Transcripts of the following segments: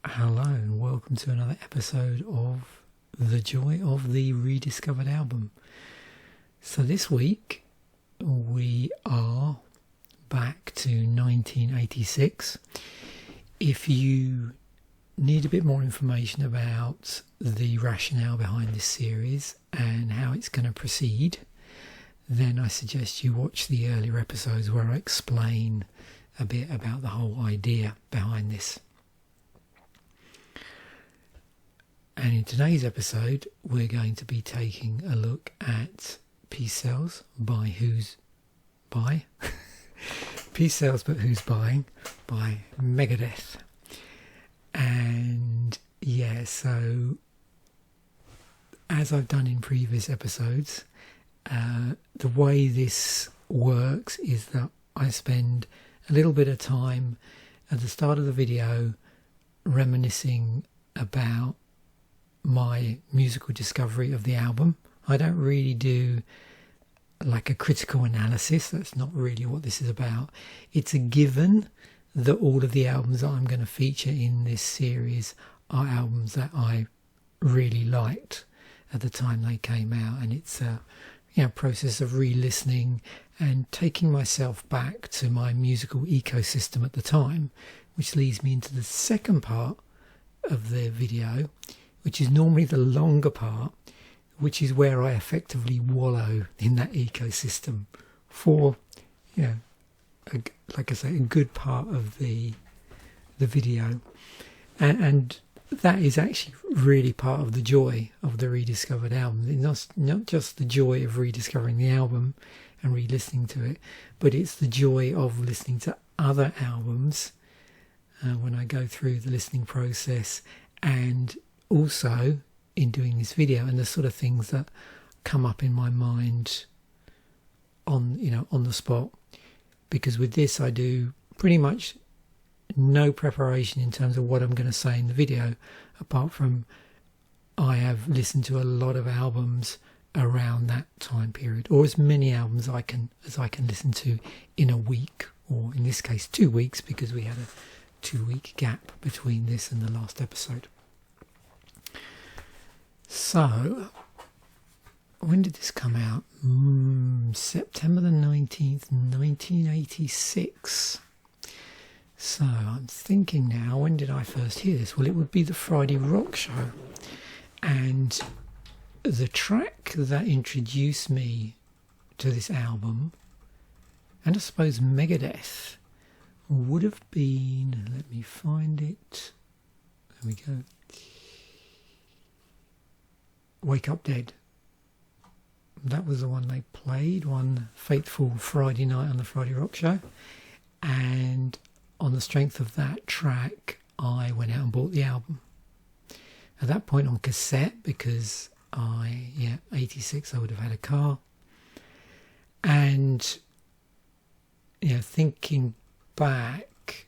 Hello and welcome to another episode of The Joy of the Rediscovered album. So this week we are back to 1986. If you need a bit more information about the rationale behind this series and how it's going to proceed, then I suggest you watch the earlier episodes where I explain a bit about the whole idea behind this. And in today's episode, we're going to be taking a look at Peace Sells by Who's By? Peace Sells But Who's Buying by Megadeth. And yeah, so as I've done in previous episodes, the way this works is that I spend a little bit of time at the start of the video reminiscing about my musical discovery of the album. I don't really do like a critical analysis. That's not really what this is about. It's a given that all of the albums that I'm going to feature in this series are albums that I really liked at the time they came out, and it's a process of re-listening and taking myself back to my musical ecosystem at the time, which leads me into the second part of the video, which is normally the longer part, which is where I effectively wallow in that ecosystem for, like I say, a good part of the video. And that is actually really part of the joy of the Rediscovered album. It's not just the joy of rediscovering the album and re-listening to it, but it's the joy of listening to other albums when I go through the listening process, and also in doing this video, and the sort of things that come up in my mind on the spot. Because with this I do pretty much no preparation in terms of what I'm going to say in the video, apart from I have listened to a lot of albums around that time period, or as many albums as I can listen to in a week, or in this case 2 weeks, because we had a 2-week gap between this and the last episode. So, when did this come out? September the 19th, 1986. So, I'm thinking now, when did I first hear this? Well, it would be the Friday Rock Show. And the track that introduced me to this album, and I suppose Megadeth, would have been, let me find it, there we go, Wake Up Dead. That was the one they played one fateful Friday night on the Friday Rock Show, and on the strength of that track I went out and bought the album. At that point on cassette, because 86 I would have had a car. And thinking back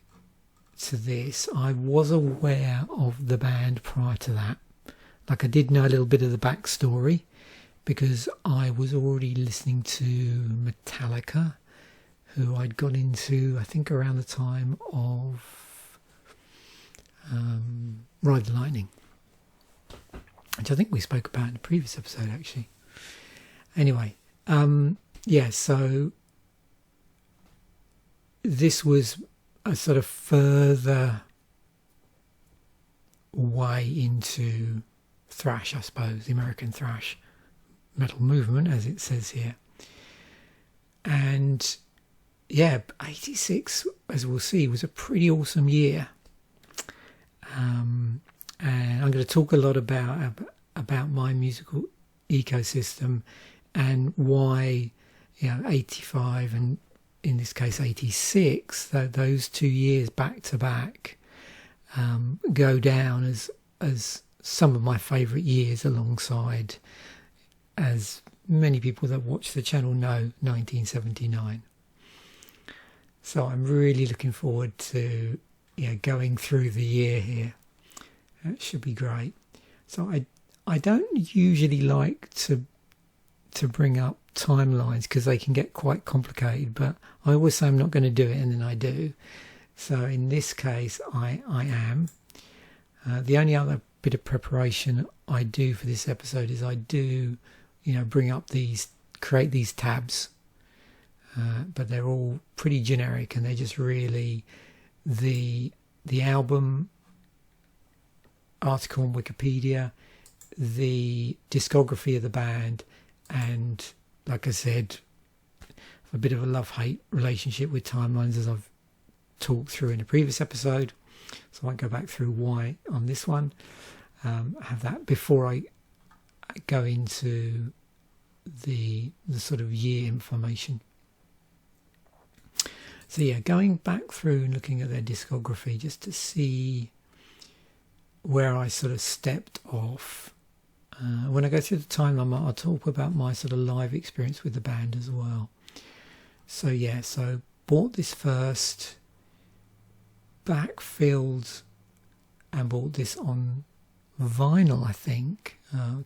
to this, I was aware of the band prior to that. Like, I did know a little bit of the backstory, because I was already listening to Metallica, who I'd got into, I think, around the time of Ride the Lightning, which I think we spoke about in a previous episode, actually. Anyway, so this was a sort of further way into thrash, I suppose, the American thrash metal movement, as it says here. And 86, as we'll see, was a pretty awesome year. And I'm going to talk a lot about my musical ecosystem and why 85 and in this case 86, those 2 years back to back go down as some of my favourite years, alongside, as many people that watch the channel know, 1979. So I'm really looking forward to going through the year here. It should be great. So I don't usually like to bring up timelines because they can get quite complicated, but I always say I'm not going to do it, and then I do. So in this case I am. The only other bit of preparation I do for this episode is I do, bring up create these tabs, but they're all pretty generic, and they're just really the album article on Wikipedia, the discography of the band, and like I said, a bit of a love-hate relationship with timelines, as I've talked through in a previous episode, so I won't go back through why on this one. Have that before I go into the sort of year information. So yeah, going back through and looking at their discography just to see where I sort of stepped off. When I go through the timeline, I'll talk about my sort of live experience with the band as well. So yeah, so bought this first, backfilled, and bought this on vinyl, I think.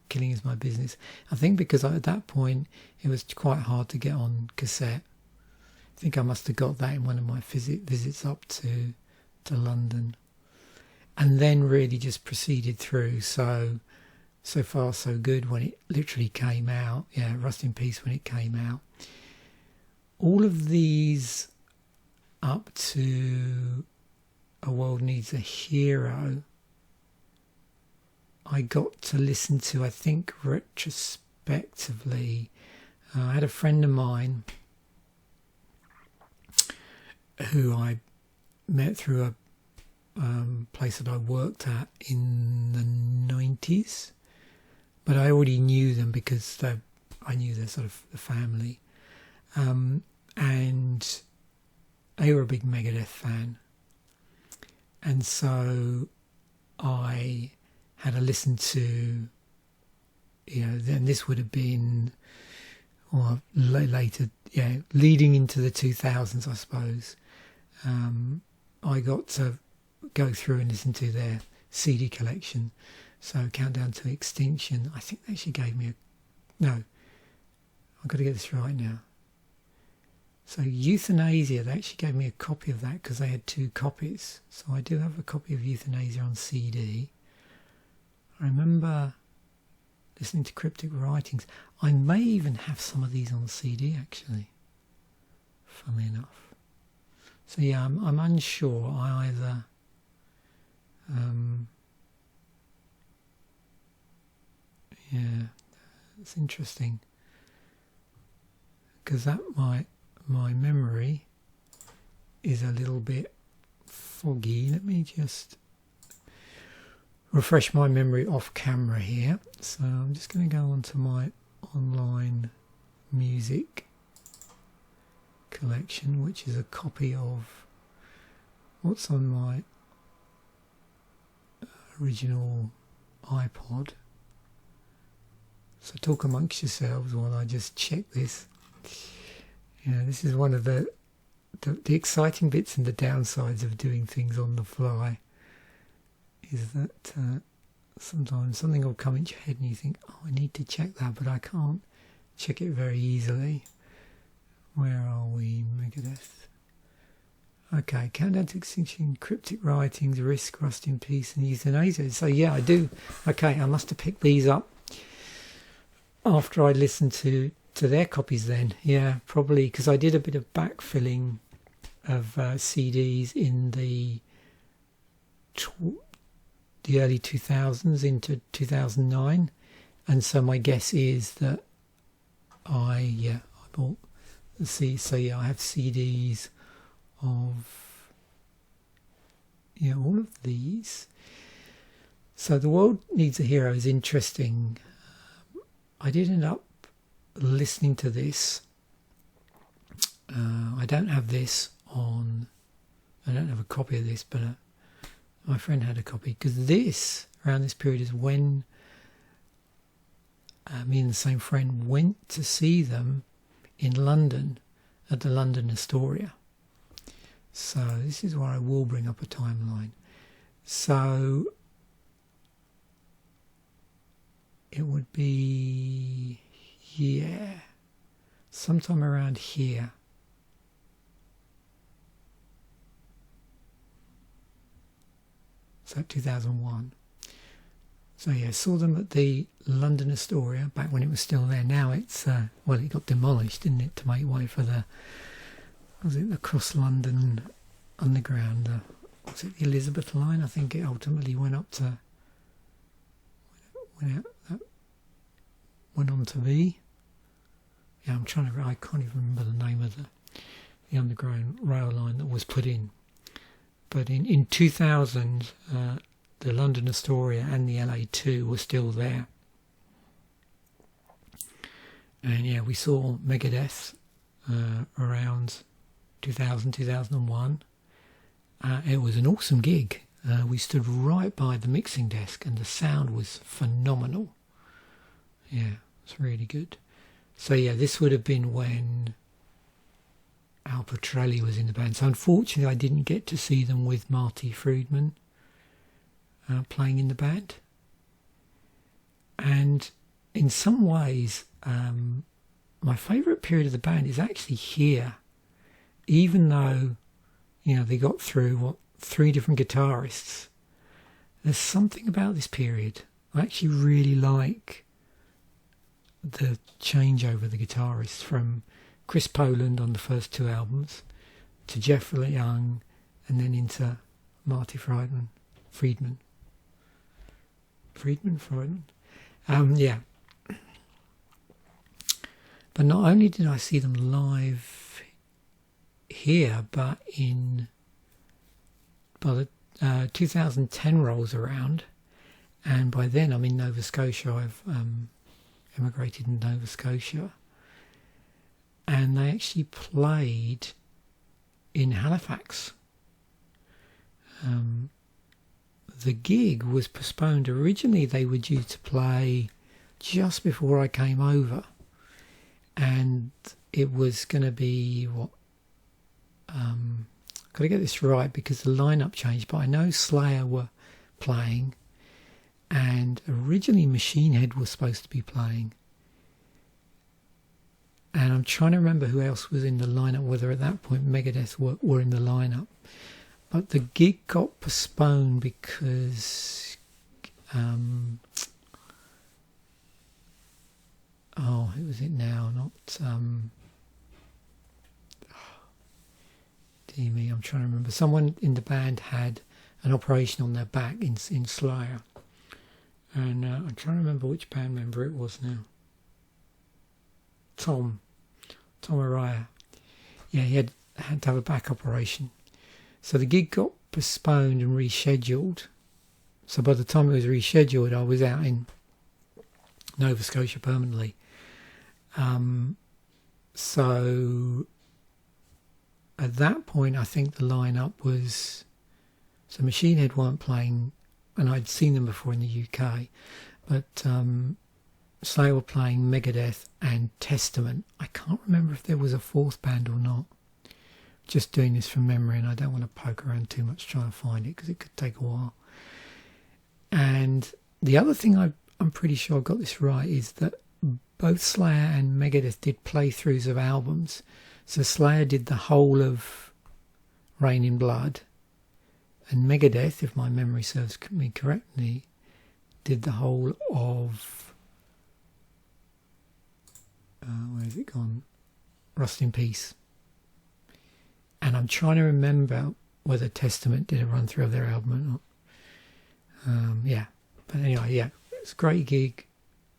Killing Is My Business. I think because at that point it was quite hard to get on cassette. I think I must have got that in one of my visits up to London, and then really just proceeded through. So far so good when it literally came out. Yeah, Rust in Peace when it came out. All of these up to A World Needs a Hero, I got to listen to, I think, retrospectively. I had a friend of mine who I met through a place that I worked at in the 90s, but I already knew them because I knew their sort of the family, and they were a big Megadeth fan, and so I had a listen to, then this would have been later, leading into the 2000s, I suppose. I got to go through and listen to their CD collection. So Countdown to Extinction, I think they actually gave me I've got to get this right now. So Euthanasia, they actually gave me a copy of that because they had 2 copies. So I do have a copy of Euthanasia on CD. I remember listening to Cryptic Writings. I may even have some of these on CD, actually, funnily enough. So yeah, I'm unsure. I either it's interesting because that my memory is a little bit foggy. Let me just refresh my memory off camera here. So I'm just going to go onto my online music collection, which is a copy of what's on my original iPod. So talk amongst yourselves while I just check this. This is one of the exciting bits and the downsides of doing things on the fly, is that sometimes something will come into your head and you think, I need to check that, but I can't check it very easily. Where are we? Megadeth. Okay, Countdown to Extinction, Cryptic Writings, Risk, Rust in Peace, and Euthanasia. So yeah, I do. Okay, I must have picked these up after I listened to their copies then. Yeah, probably because I did a bit of backfilling of CDs in the early 2000s into 2009, and so my guess is that I bought the CD. So yeah, I have CDs of all of these. So The World Needs a Hero is interesting. I did end up listening to this. I don't have this on. I don't have a copy of this, but my friend had a copy, because this, around this period, is when me and the same friend went to see them in London at the London Astoria. So this is where I will bring up a timeline. So it would be, sometime around here. So 2001. So yeah, saw them at the London Astoria back when it was still there. Now it's, well, it got demolished, didn't it, to make way for the, was it the Cross London Underground, was it the Elizabeth line? I think it ultimately went up to, went on to be. Yeah, I can't even remember the name of the Underground rail line that was put in. But in 2000, the London Astoria and the LA2 were still there. And yeah, we saw Megadeth around 2000, 2001. It was an awesome gig. We stood right by the mixing desk and the sound was phenomenal. Yeah, it's really good. So yeah, this would have been when Al Pitrelli was in the band. So unfortunately I didn't get to see them with Marty Friedman playing in the band. And in some ways, my favourite period of the band is actually here. Even though, you know, they got through, 3 different guitarists. There's something about this period. I actually really like the changeover of the guitarists from Chris Poland on the first 2 albums to Jeff Young and then into Marty Friedman. Yeah. But not only did I see them live here, but by the 2010 rolls around, and by then I'm in Nova Scotia. I've emigrated in Nova Scotia, and they actually played in Halifax. The gig was postponed. Originally they were due to play just before I came over, and it was going to be got to get this right because the lineup changed, but I know Slayer were playing, and originally Machine Head was supposed to be playing, and I'm trying to remember who else was in the lineup, whether at that point Megadeth were in the lineup. But the gig got postponed because who was it now? Not dear me, I'm trying to remember. Someone in the band had an operation on their back in Slayer, and I'm trying to remember which band member it was now. Tom Araya. Yeah, he had to have a back operation. So the gig got postponed and rescheduled. So by the time it was rescheduled, I was out in Nova Scotia permanently. So at that point, I think the lineup was... So Machine Head weren't playing, and I'd seen them before in the UK, but Slayer were playing Megadeth and Testament. I can't remember if there was a 4th band or not. Just doing this from memory, and I don't want to poke around too much trying to find it because it could take a while. And the other thing I'm pretty sure I got this right is that both Slayer and Megadeth did playthroughs of albums. So Slayer did the whole of Rain in Blood, and Megadeth, if my memory serves me correctly, did the whole of where's it gone? Rust in Peace. And I'm trying to remember whether Testament did a run through of their album or not. Yeah, but anyway, yeah, it's a great gig.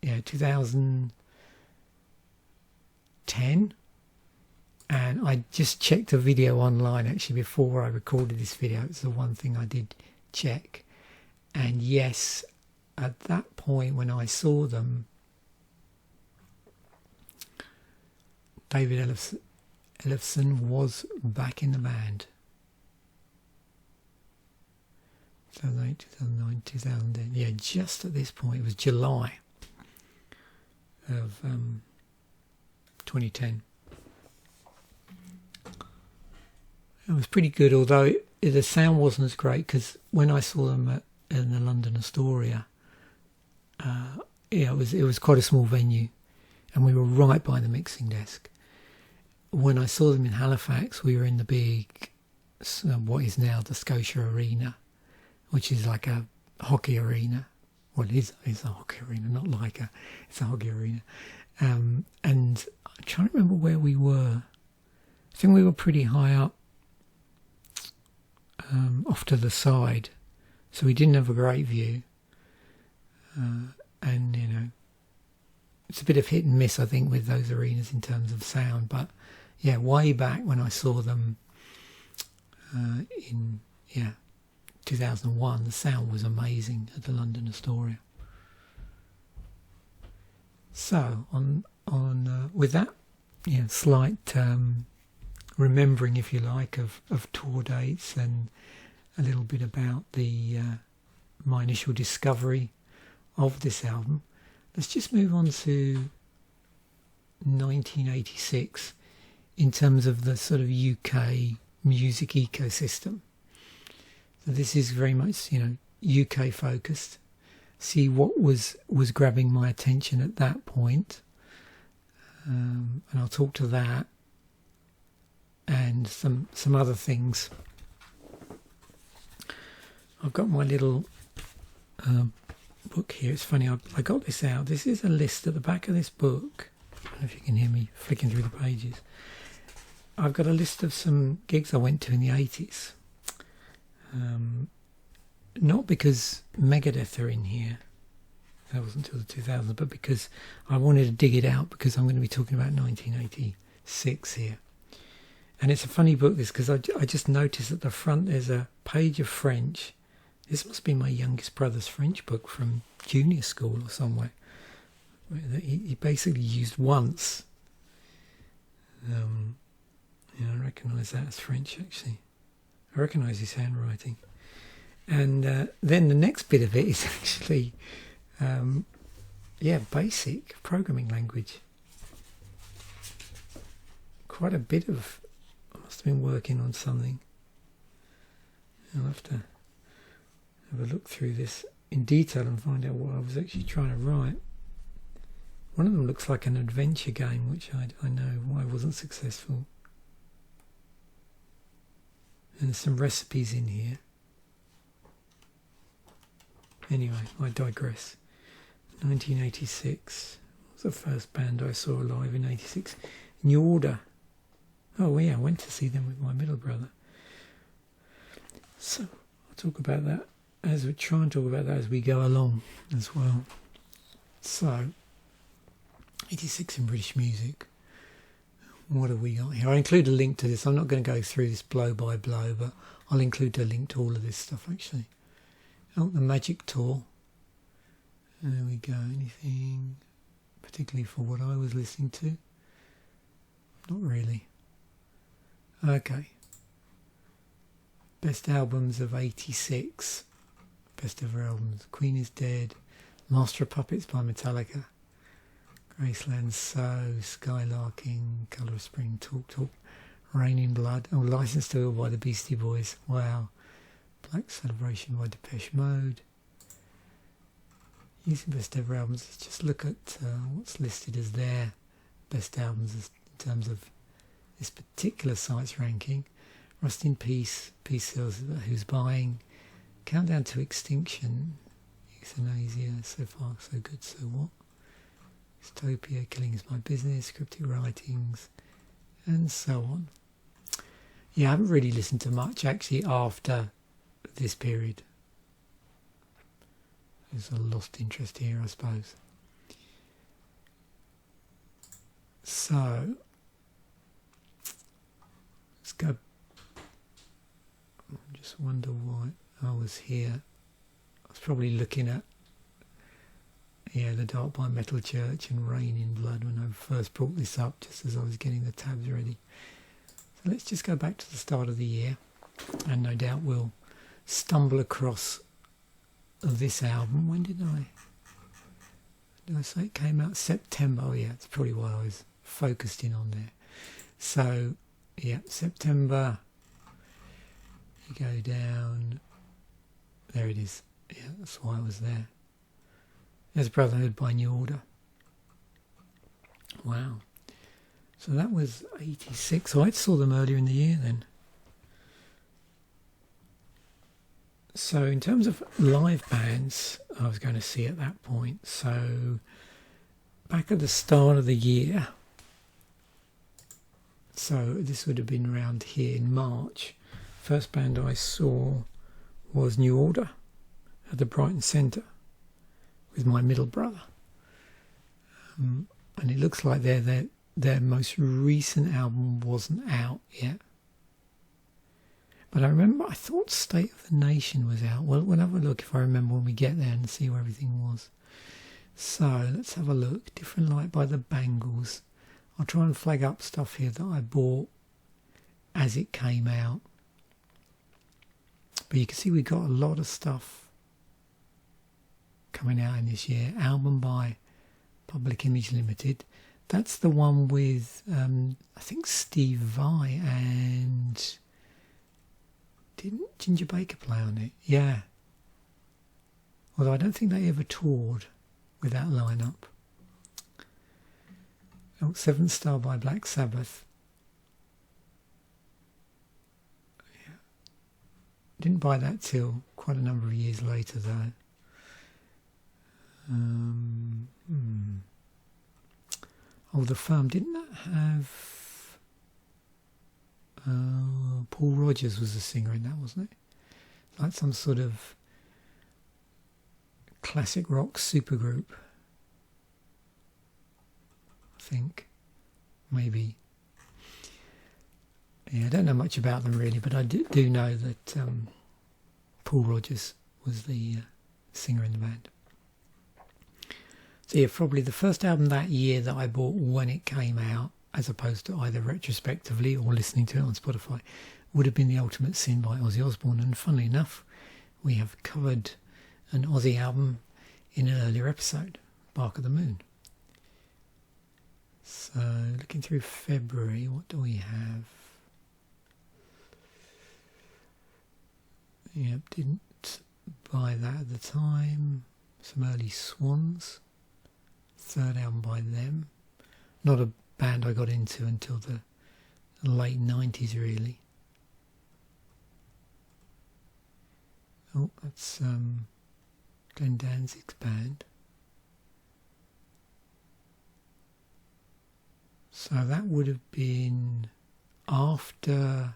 Yeah, 2010, and I just checked a video online actually before I recorded this video. It's the one thing I did check, and yes, at that point when I saw them, David Ellefson was back in the band. 2008, 2009, 2010. Yeah, just at this point, it was July of 2010. It was pretty good, although the sound wasn't as great, because when I saw them in the London Astoria, it was quite a small venue, and we were right by the mixing desk. When I saw them in Halifax, we were in the big, what is now the Scotia Arena, which is like a hockey arena. Well, it's a hockey arena, not like it's a hockey arena. And I'm trying to remember where we were. I think we were pretty high up, off to the side, so we didn't have a great view. And you know, it's a bit of hit and miss, I think, with those arenas in terms of sound. But yeah, way back when I saw them in 2001, the sound was amazing at the London Astoria. So on with that, slight remembering, if you like, of tour dates and a little bit about my initial discovery of this album. Let's just move on to 1986 in terms of the sort of UK music ecosystem. So this is very much, UK focused. See what was grabbing my attention at that point. And I'll talk to that and some other things. I've got my little book here. It's funny, I got this out. This is a list at the back of this book. I don't know if you can hear me flicking through the pages. I've got a list of some gigs I went to in the 80s. Not because Megadeth are in here, that wasn't until the 2000s, but because I wanted to dig it out, because I'm going to be talking about 1986 here. And it's a funny book, this, because I just noticed at the front there's a page of French. This must be my youngest brother's French book from junior school or somewhere. He basically used once. I recognise that as French, actually. I recognise his handwriting. And then the next bit of it is actually, basic programming language. Quite a bit of, I must have been working on something. I'll have to have a look through this in detail and find out what I was actually trying to write. One of them looks like an adventure game, which I know why wasn't successful. And there's some recipes in here. Anyway, I digress. 1986 was the first band I saw live in 86. New Order. Oh yeah, I went to see them with my middle brother. So I'll talk about that as we try and talk about that as we go along as well. So 86 in British music. What have we got here? I include a link to this. I'm not going to go through this blow by blow, but I'll include a link to all of this stuff actually. Oh, the Magic Tour. There we go. Anything particularly for what I was listening to? Not really. Okay. Best albums of 86. Best ever albums. Queen is Dead. Master of Puppets by Metallica. Graceland So. Skylarking. Colour of Spring. Talk Talk. Rain in Blood. Oh, License to Ill by the Beastie Boys. Wow. Black Celebration by Depeche Mode. Using best ever albums, let's just look at what's listed as their best albums in terms of this particular site's ranking. Rust in Peace, Peace Hills, Who's Buying, Countdown to Extinction, Euthanasia, So Far So Good So What, Dystopia, Killing Is My Business, Cryptic Writings, and so on. Yeah, I haven't really listened to much actually after this period. There's a lost interest here, I suppose. So let's go. I just wonder why I was here. I was probably looking at The Dark by Metal Church and Rain in Blood when I first brought this up, just as I was getting the tabs ready. So let's just go back to the start of the year, and no doubt we'll stumble across this album. When did I say it came out? September. Oh yeah, that's probably why I was focused in on there. So yeah, September. You go down. There it is. Yeah, that's why I was there. There's Brotherhood by New Order. Wow. So that was 86. So I saw them earlier in the year then. So in terms of live bands I was going to see at that point, so back at the start of the year, so this would have been around here in March, first band I saw was New Order at the Brighton Centre with my middle brother. And it looks like their most recent album wasn't out yet. But I remember, I thought State of the Nation was out. Well, we'll have a look if I remember when we get there and see where everything was. So, let's have a look. Different Light by the Bangles. I'll try and flag up stuff here that I bought as it came out. But you can see we got a lot of stuff coming out in this year. Album by Public Image Limited. That's the one with, I think, Steve Vai and... Didn't Ginger Baker play on it? Yeah. Although I don't think they ever toured with that lineup. Oh, Seventh Star by Black Sabbath. Yeah. Didn't buy that till quite a number of years later, though. Oh, The Firm. Didn't that have... Paul Rodgers was the singer in that, wasn't it? Like some sort of classic rock supergroup, I think. Maybe. Yeah, I don't know much about them really, but I do know that Paul Rodgers was the singer in the band. So yeah, probably the first album that year that I bought when it came out, as opposed to either retrospectively or listening to it on Spotify, would have been The Ultimate Sin by Ozzy Osbourne. And funnily enough, we have covered an Ozzy album in an earlier episode, Bark of the Moon. So, looking through February, what do we have? Yep, didn't buy that at the time. Some early Swans. Third album by them. Not a band I got into until the late 90s, really. Oh, that's Glenn Danzig's band. So that would have been after...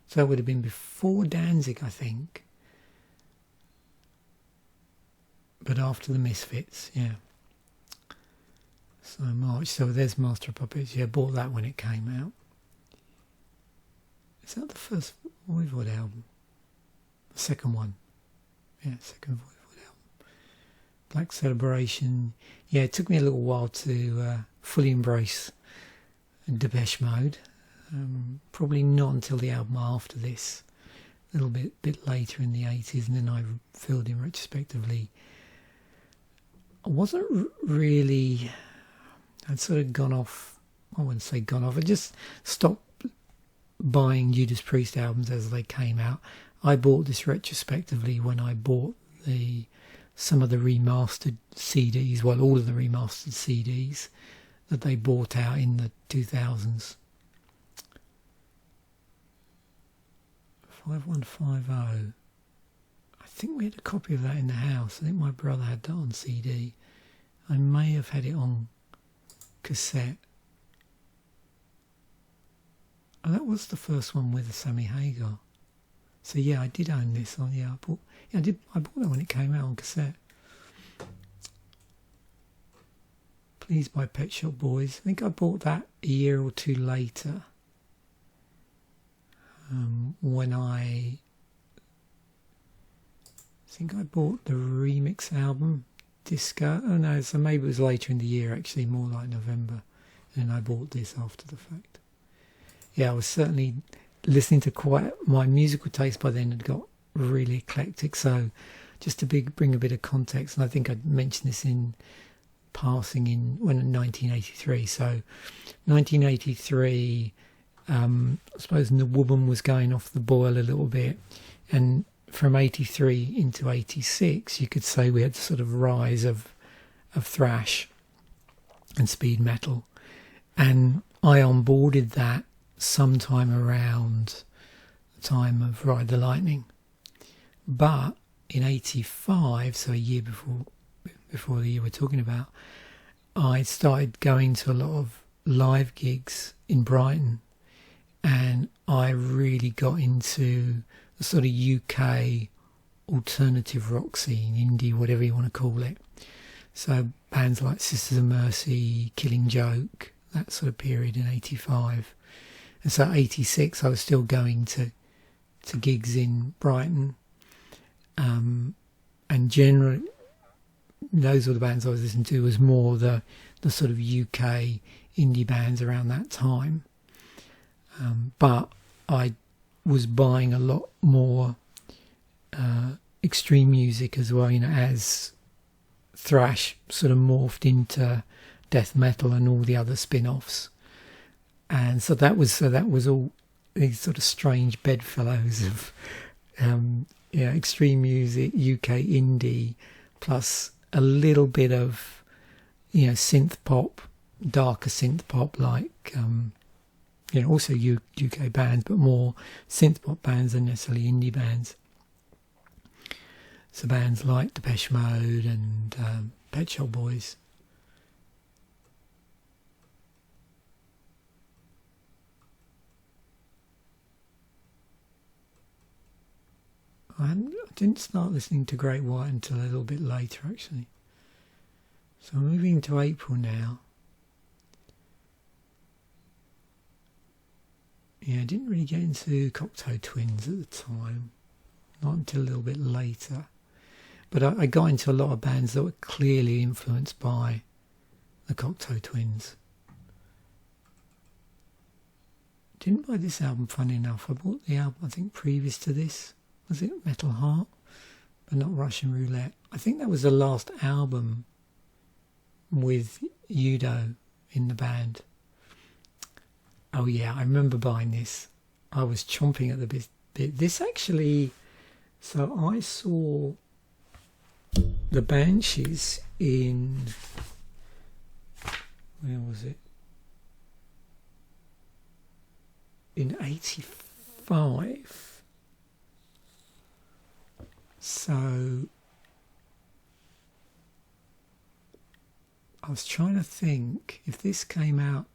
So that would have been before Danzig, I think. But after the Misfits, yeah. So March, so there's Master of Puppets. Yeah, bought that when it came out. Is that the first Voivod album? The second one. Yeah, second Voivod album. Black Celebration. Yeah, it took me a little while to fully embrace Depeche Mode. Probably not until the album after this. A little bit later in the 80s, and then I filled in retrospectively. I wasn't really... I'd sort of gone off, I wouldn't say gone off, I just stopped buying Judas Priest albums as they came out. I bought this retrospectively when I bought some of the remastered CDs, well, all of the remastered CDs that they bought out in the 2000s. 5150. I think we had a copy of that in the house. I think my brother had that on CD. I may have had it on cassette. Oh, that was the first one with Sammy Hagar. So yeah, I did own this. Oh yeah, I bought that when it came out on cassette. Pleased by Pet Shop Boys. I think I bought that a year or two later. When I think I bought the remix album. Disco. Oh no, so maybe it was later in the year, actually, more like November, and I bought this after the fact. Yeah, I was certainly listening to my musical taste by then had got really eclectic. So just to bring a bit of context, and I think I mentioned this in passing in 1983. So 1983, I suppose the woman was going off the boil a little bit, and from 83 into 86, you could say we had the sort of rise of thrash and speed metal. And I onboarded that sometime around the time of Ride the Lightning. But in 85, so a year before the year we're talking about, I started going to a lot of live gigs in Brighton, and I really got into the sort of UK alternative rock scene, indie, whatever you want to call it. So bands like Sisters of Mercy, Killing Joke, that sort of period in 85. And so 86 I was still going to gigs in Brighton. And generally those were the bands I was listening to, was more the sort of UK indie bands around that time. But I was buying a lot more extreme music as well, as thrash sort of morphed into death metal and all the other spin-offs. And so that was all these sort of strange bedfellows of extreme music, UK indie, plus a little bit of synth pop, darker synth pop, like also UK bands, but more synth pop bands than necessarily indie bands. So bands like Depeche Mode and Pet Shop Boys. I didn't start listening to Great White until a little bit later, actually. So moving to April now. Yeah, I didn't really get into Cocteau Twins at the time, not until a little bit later. But I got into a lot of bands that were clearly influenced by the Cocteau Twins. Didn't buy this album, funny enough. I bought the album, I think, previous to this. Was it Metal Heart? But not Russian Roulette. I think that was the last album with Udo in the band. Oh yeah, I remember buying this. I was chomping at the bit. This actually... So I saw the Banshees in... Where was it? In 85. So I was trying to think if this came out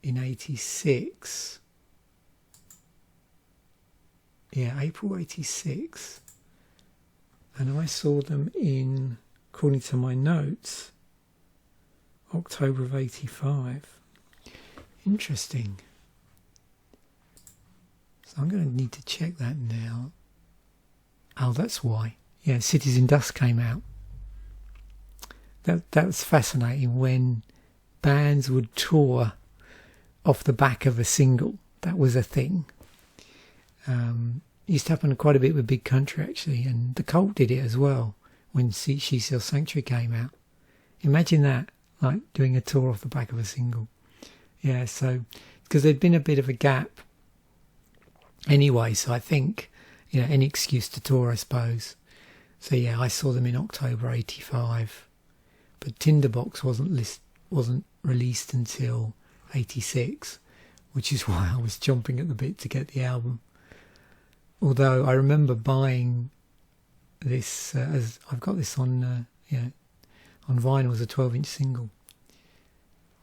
in 86. Yeah, April 86. And I saw them in, according to my notes, October of 85. Interesting. So I'm going to need to check that now. Oh, that's why. Yeah, Cities in Dust came out. That was fascinating, when bands would tour off the back of a single. That was a thing. Used to happen quite a bit with Big Country, actually, and The Cult did it as well when She Sells Sanctuary came out. Imagine that, like doing a tour off the back of a single. Yeah, so because there'd been a bit of a gap anyway, so I think any excuse to tour, I suppose. So yeah, I saw them in October 85, but Tinderbox wasn't released until 86, which is why I was chomping at the bit to get the album. Although I remember buying this as I've got this on vinyl as a 12-inch single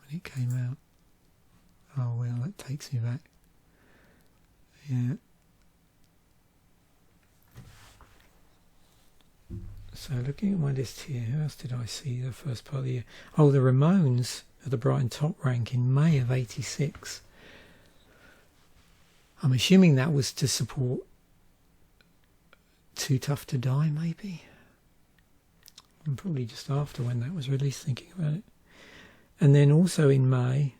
when it came out. Oh well, that takes me back. Yeah. So looking at my list here, who else did I see the first part of the year? Oh, the Ramones at the Brighton Top Rank in May of 86. I'm assuming that was to support Too Tough to Die, maybe? And probably just after when that was released, thinking about it. And then also in May,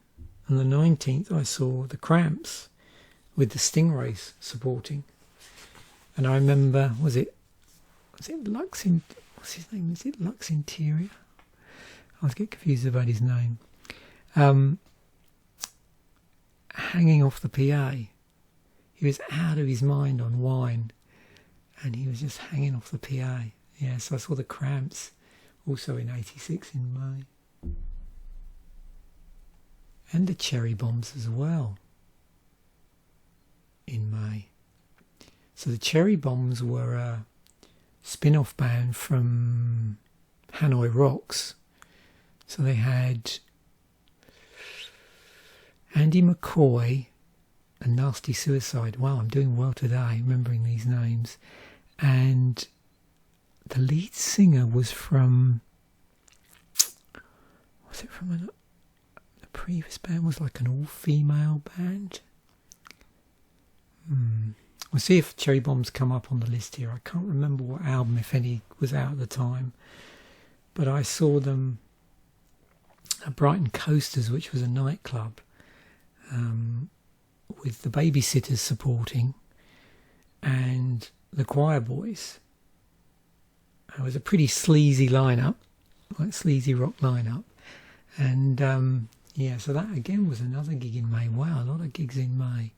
on the 19th, I saw the Cramps with the Stingrays supporting. And I remember, was it Lux what's his name? Is it Lux Interior? I was getting confused about his name. Hanging off the PA. He was out of his mind on wine, and he was just hanging off the PA. Yeah, so I saw the Cramps also in 86 in May. And the Cherry Bombs as well in May. So the Cherry Bombs were a spin-off band from Hanoi Rocks. So they had Andy McCoy and Nasty Suicide. Wow, I'm doing well today, remembering these names. And the lead singer was from... Was it from the previous band? Was like an all-female band? We'll see if Cherry Bombs come up on the list here. I can't remember what album, if any, was out at the time. But I saw them at Brighton Coasters, which was a nightclub, with the Babysitters supporting and the Choir Boys. It was a pretty sleazy lineup, like sleazy rock lineup. And yeah, so that again was another gig in May. Wow, a lot of gigs in May.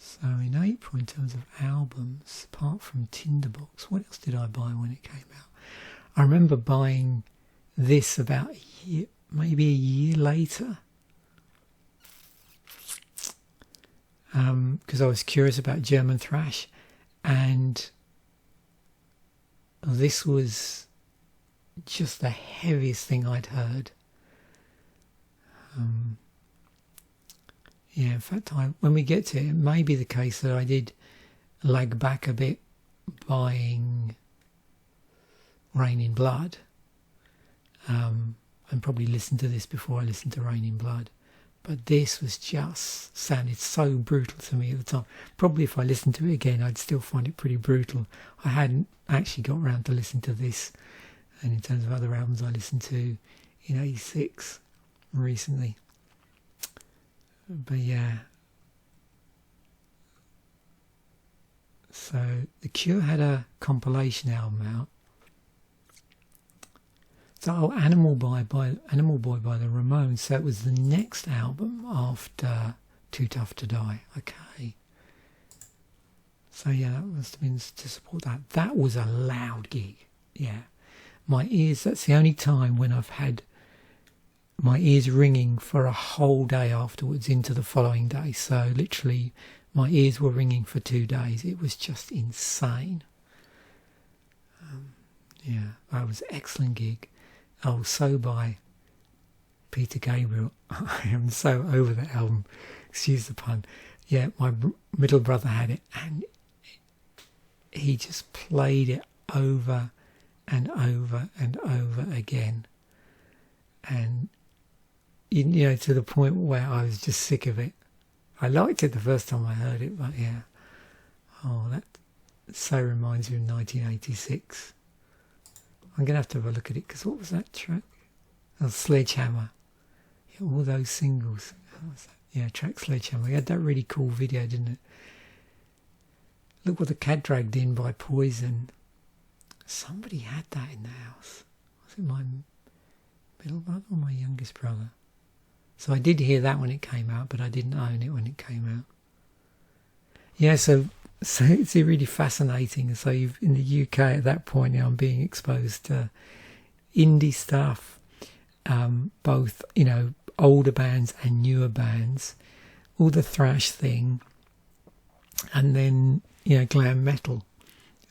So in April, in terms of albums, apart from Tinderbox, what else did I buy when it came out? I remember buying this about a year, maybe a year later, because I was curious about German thrash, and this was just the heaviest thing I'd heard. Yeah, in fact, when we get to it, it may be the case that I did lag back a bit buying Rain in Blood, and probably listened to this before I listened to Rain in Blood. But this was just sounded so brutal to me at the time. Probably if I listened to it again, I'd still find it pretty brutal. I hadn't actually got around to listen to this, and in terms of other albums I listened to in '86 recently. But yeah, so The Cure had a compilation album out. So Animal Boy by the Ramones. So it was the next album after Too Tough to Die. Okay. So yeah, that must have been to support that. That was a loud gig. Yeah, my ears. That's the only time when I've had my ears ringing for a whole day afterwards into the following day. So literally my ears were ringing for 2 days. It was just insane. Yeah, that was an excellent gig. Oh, So by Peter Gabriel. I am so over that album. Excuse the pun. Yeah, my middle brother had it, and he just played it over and over and over again. And you know, to the point where I was just sick of it. I liked it the first time I heard it, but yeah. Oh, that so reminds me of 1986. I'm going to have a look at it, because what was that track? Oh, Sledgehammer. Yeah, all those singles. What was that? Yeah, track Sledgehammer. It had that really cool video, didn't it? Look What the Cat Dragged In by Poison. Somebody had that in the house. Was it my middle brother or my youngest brother? So I did hear that when it came out, but I didn't own it when it came out. Yeah, so it's really fascinating. So in the UK at that point, I'm being exposed to indie stuff, both, you know, older bands and newer bands, all the thrash thing, and then, you know, glam metal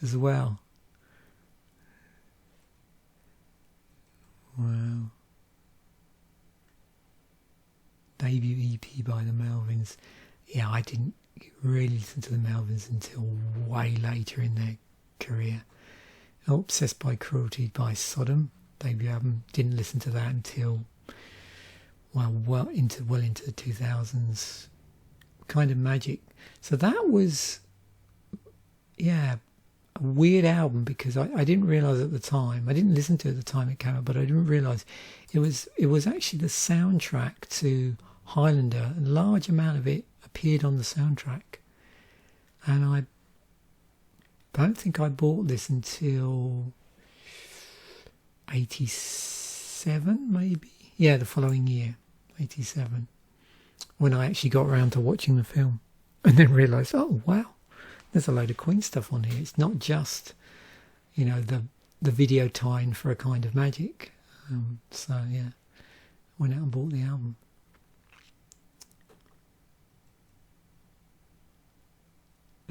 as well. Wow. Debut EP by the Melvins. Yeah, I didn't really listen to the Melvins until way later in their career. Obsessed by Cruelty by Sodom, debut album. Didn't listen to that until well into the 2000s. Kind of Magic. So that was, yeah, a weird album, because I didn't realise at the time. I didn't listen to it at the time it came out, but I didn't realise it was actually the soundtrack to Highlander. A large amount of it appeared on the soundtrack, and I don't think I bought this until 87, maybe. Yeah, the following year, 87, when I actually got around to watching the film, and then realised, oh wow, there's a load of Queen stuff on here. It's not just, you know, the video tie-in for A Kind of Magic. So yeah, went out and bought the album.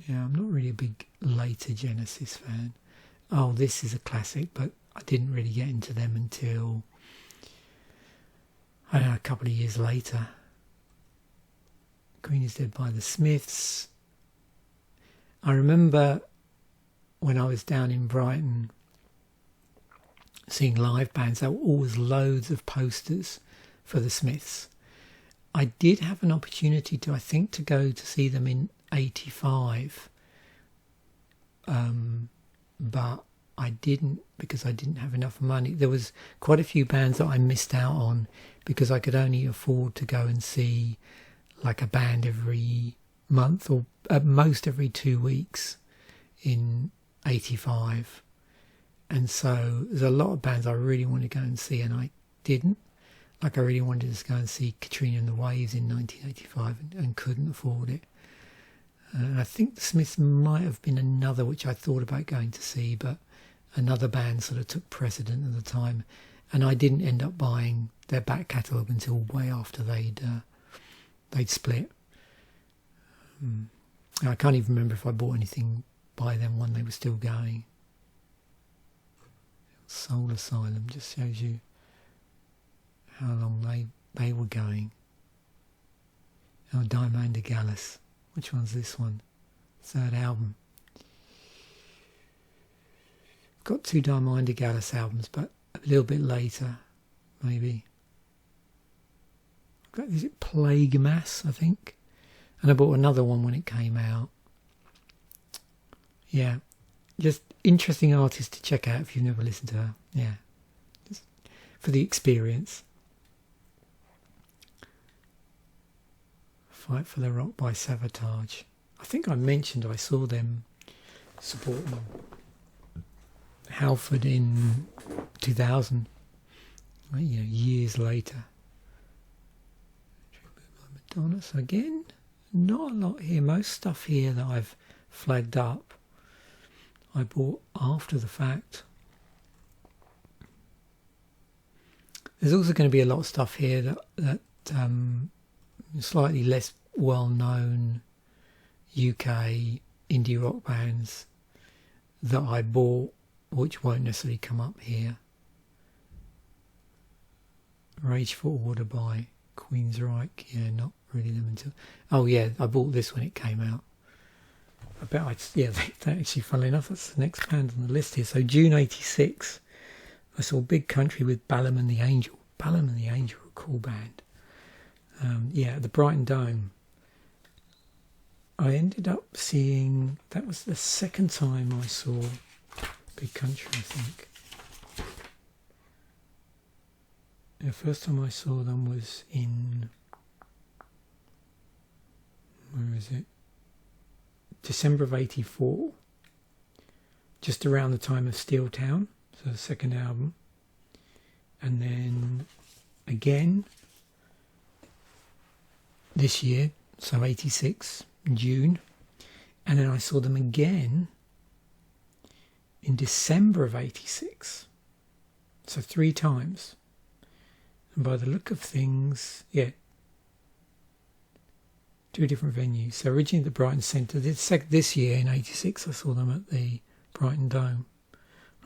Yeah, I'm not really a big later Genesis fan. Oh, this is a classic, but I didn't really get into them until, I don't know, a couple of years later. Queen is Dead by the Smiths. I remember when I was down in Brighton seeing live bands, there were always loads of posters for the Smiths. I did have an opportunity to, I think, to go to see them in 85, but I didn't, because I didn't have enough money. There was quite a few bands that I missed out on because I could only afford to go and see like a band every month, or at most every 2 weeks in 85. And so there's a lot of bands I really wanted to go and see and I didn't. Like I really wanted to go and see Katrina and the Waves in 1985 and couldn't afford it. And I think the Smiths might have been another which I thought about going to see, but another band sort of took precedent at the time, and I didn't end up buying their back catalogue until way after they'd split. I can't even remember if I bought anything by them when they were still going. Soul Asylum just shows you how long they were going. Oh, Diamanda Gallus. Which one's this one? Third album. Got 2 Diamanda Gallus albums, but a little bit later, maybe. Is it Plague Mass, I think? And I bought another one when it came out. Yeah, just interesting artist to check out if you've never listened to her. Yeah, just for the experience. Fight for the Rock by Savatage. I think I mentioned I saw them supporting Halford in 2000, years later. Madonna. So again, not a lot here. Most stuff here that I've flagged up I bought after the fact. There's also going to be a lot of stuff here that slightly less well-known UK indie rock bands that I bought, which won't necessarily come up here. Rage for Order by Queensryche, yeah, not really them until... Oh yeah, I bought this when it came out. I bet that actually, funnily enough, that's the next band on the list here. So June 86, I saw Big Country with Ballum and the Angel. Ballum and the Angel are a cool band. At the Brighton Dome. I ended up seeing, that was the second time I saw Big Country, I think. The first time I saw them was in, where is it? December of 84, just around the time of Steel Town, so the second album. And then again this year, so 86, June. And then I saw them again in December of 86. So 3 times. And by the look of things, 2 different venues. So originally the Brighton Centre. This year in 86 I saw them at the Brighton Dome.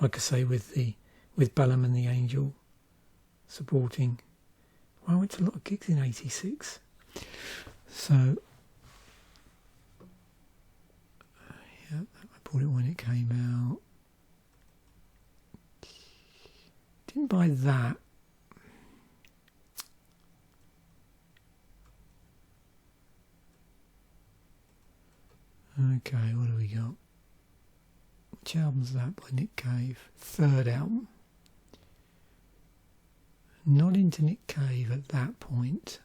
Like I say, with Ballum and the Angel supporting. Well, I went to a lot of gigs in 86. So I bought it when it came out. Didn't buy that. Okay, what do we got? Which album's that by Nick Cave? Third album. Not into Nick Cave at that point.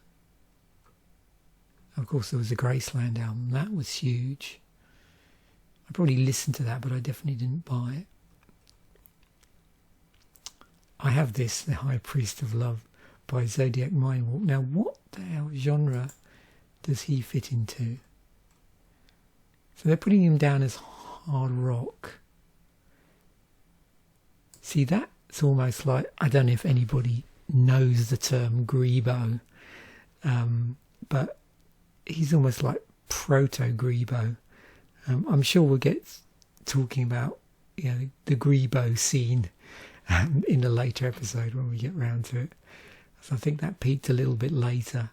Of course, there was the Graceland album. That was huge. I probably listened to that, but I definitely didn't buy it. I have this, The High Priest of Love by Zodiac Mindwarp. Now, what the hell genre does he fit into? So they're putting him down as hard rock. See, that's almost like, I don't know if anybody knows the term Grebo, but he's almost like proto-Grebo. I'm sure we'll get talking about the Grebo scene in a later episode when we get round to it. So I think that peaked a little bit later.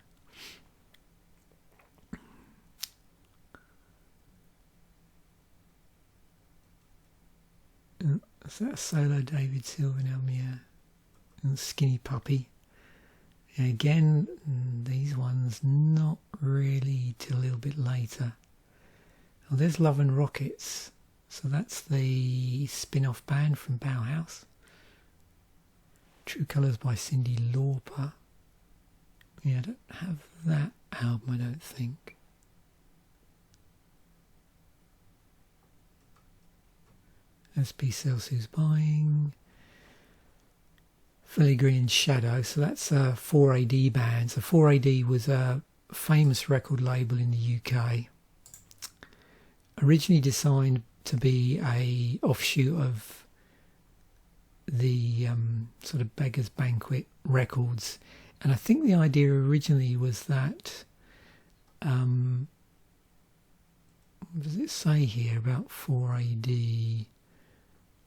Is that a solo David Sylvian album? Yeah. And Skinny Puppy. And again, these ones not really till a little bit later. Oh, there's Love and Rockets. So that's the spin-off band from Bauhaus. True Colours by Cyndi Lauper. Yeah, I don't have that album, I don't think. SP Celsius Buying. Filigree and Shadow. So that's a 4AD band. So 4AD was a famous record label in the UK. Originally designed to be a offshoot of the sort of Beggars Banquet records, and I think the idea originally was that what does it say here about 4AD?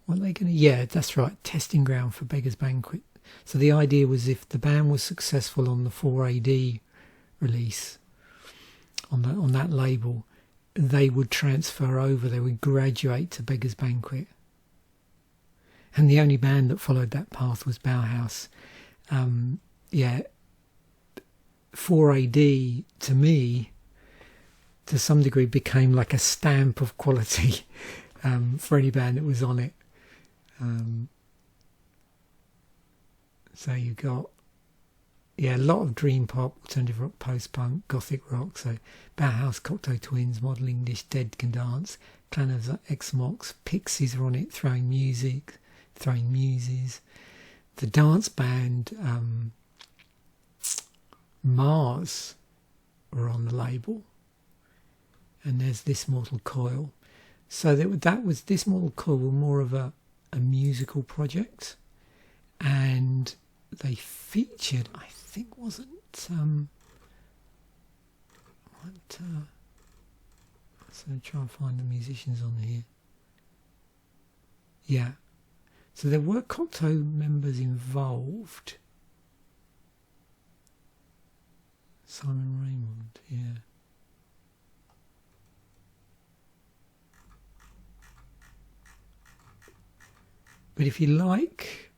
What are they going to? Yeah, that's right, testing ground for Beggars Banquet. So the idea was if the band was successful on the 4AD release on that label, they would transfer over, they would graduate to Beggars Banquet. And the only band that followed that path was Bauhaus. 4AD, to me, to some degree, became like a stamp of quality for any band that was on it. So you got a lot of dream pop, alternative rock, post-punk, gothic rock. So Bauhaus, Cocteau Twins, Model English, Dead Can Dance, Clan of X-Mox, Pixies are on it, Throwing Muses. The dance band Mars were on the label. And there's This Mortal Coil. So that was This Mortal Coil were more of a musical project. And they featured, I think, wasn't so try and find the musicians on here. Yeah, so there were Cocteau members involved. Simon Raymond, yeah. But if you like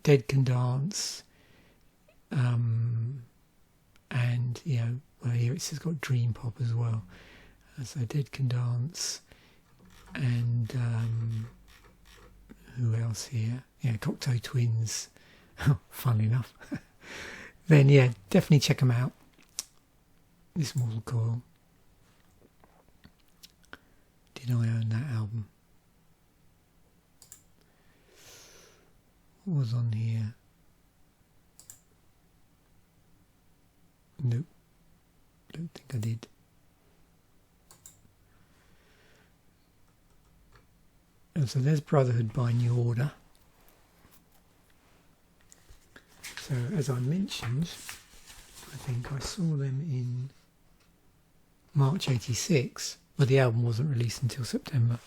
Dead Can Dance, and well, here it's got dream pop as well. So Dead Can Dance, and who else here? Yeah, Cocteau Twins. Fun enough. Then definitely check them out. This Mortal Coil. Did I own that album? What was on here? Nope. Don't think I did. And so there's Brotherhood by New Order. So as I mentioned, I think I saw them in March '86, but the album wasn't released until September.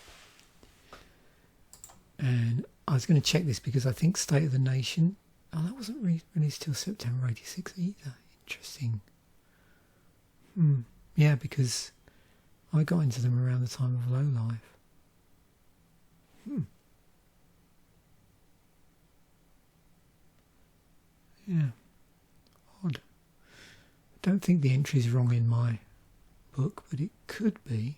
And I was going to check this because I think State of the Nation, that wasn't released till September '86 either. Interesting. Yeah, because I got into them around the time of Low Life. Yeah, odd. I don't think the entry's wrong in my book, but it could be.